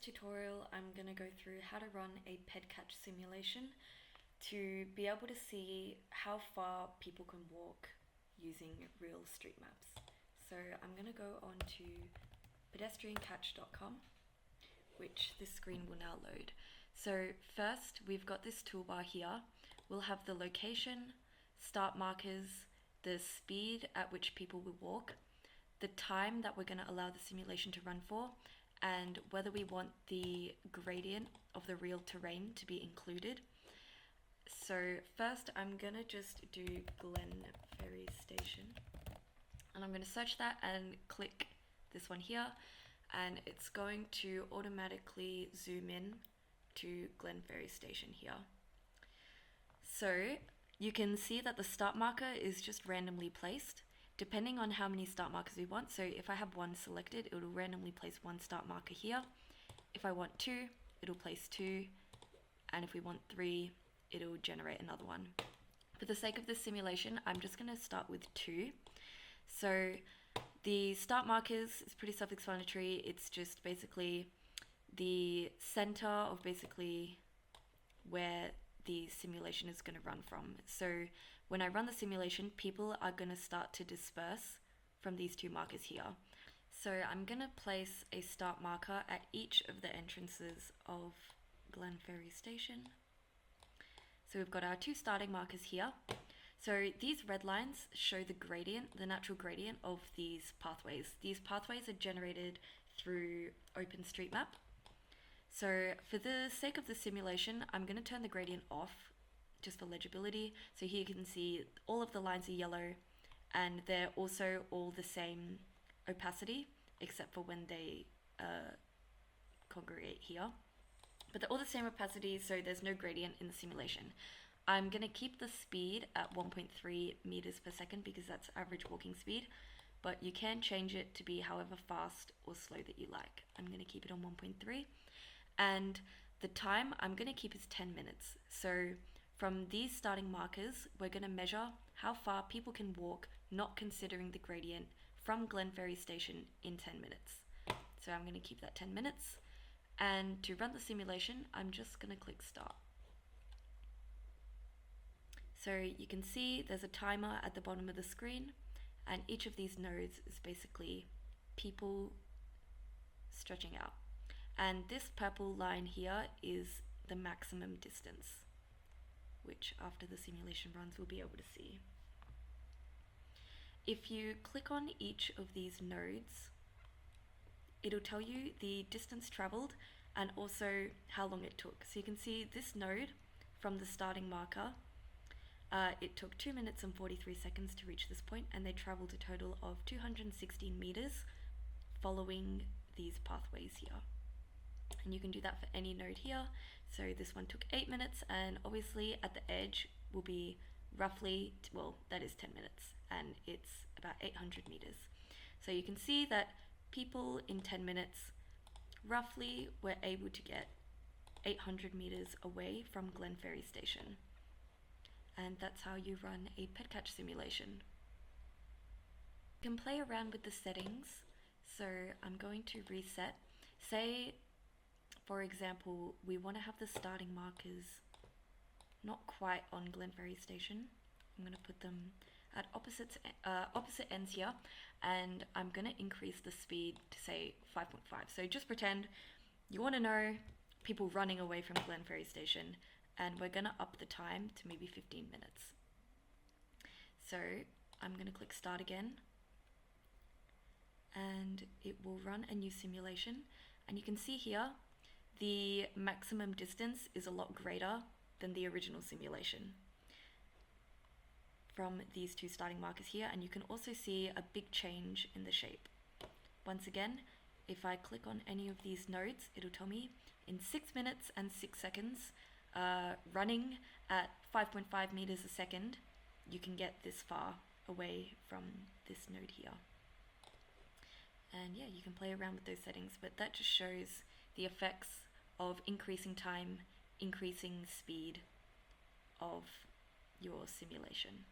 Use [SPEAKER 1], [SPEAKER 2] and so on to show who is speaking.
[SPEAKER 1] tutorial, I'm going to go through how to run a Pedcatch simulation to be able to see how far people can walk using real street maps. So I'm going to go on to pedestriancatch.com, which this screen will now load. So first, we've got this toolbar here. We'll have the location, start markers, the speed at which people will walk, the time that we're going to allow the simulation to run for, and whether we want the gradient of the real terrain to be included. So first I'm going to just do Glen Ferry Station, and I'm going to search that and click this one here, and it's going to automatically zoom in to Glen Ferry Station here. So you can see that the start marker is just randomly placed depending on how many start markers we want. So if I have one selected, it will randomly place one start marker here. If I want two, it'll place two, and if we want three, it'll generate another one. For the sake of this simulation, I'm just going to start with two. So the start markers is pretty self-explanatory. It's just basically the center of basically where the simulation is going to run from. So when I run the simulation, people are going to start to disperse from these two markers here. So I'm going to place a start marker at each of the entrances of Glen Ferry Station. So we've got our two starting markers here. So these red lines show the gradient, the natural gradient of these pathways. These pathways are generated through OpenStreetMap. So for the sake of the simulation, I'm going to turn the gradient off just for legibility. So here you can see all of the lines are yellow, and they're also all the same opacity except for when they congregate here. But they're all the same opacity, so there's no gradient in the simulation. I'm going to keep the speed at 1.3 meters per second because that's average walking speed, but you can change it to be however fast or slow that you like. I'm going to keep it on 1.3, and the time I'm going to keep is 10 minutes. So from these starting markers, we're going to measure how far people can walk, not considering the gradient, from Glen Ferry Station in 10 minutes. So I'm going to keep that 10 minutes. And to run the simulation, I'm just going to click start. So you can see there's a timer at the bottom of the screen, and each of these nodes is basically people stretching out. And this purple line here is the maximum distance, which after the simulation runs we'll be able to see. If you click on each of these nodes, it'll tell you the distance traveled and also how long it took. So you can see this node from the starting marker, it took 2 minutes and 43 seconds to reach this point, and they traveled a total of 216 meters following these pathways here. And you can do that for any node here. So this one took 8 minutes, and obviously at the edge will be roughly, well, that is 10 minutes, and it's about 800 meters. So you can see that people in 10 minutes roughly were able to get 800 meters away from Glen Ferry Station. And that's how you run a Pedcatch simulation. You can play around with the settings. So I'm going to reset. Say, for example, we want to have the starting markers not quite on Glen Ferry Station. I'm going to put them at opposite ends here, and I'm going to increase the speed to say 5.5. So just pretend you want to know people running away from Glen Ferry Station, and we're going to up the time to maybe 15 minutes. So I'm going to click start again, and it will run a new simulation. And you can see here the maximum distance is a lot greater than the original simulation from these two starting markers here, and you can also see a big change in the shape. Once again, if I click on any of these nodes, it'll tell me in 6 minutes and 6 seconds, running at 5.5 meters a second, you can get this far away from this node here. And yeah, you can play around with those settings, but that just shows the effects of increasing time, increasing speed of your simulation.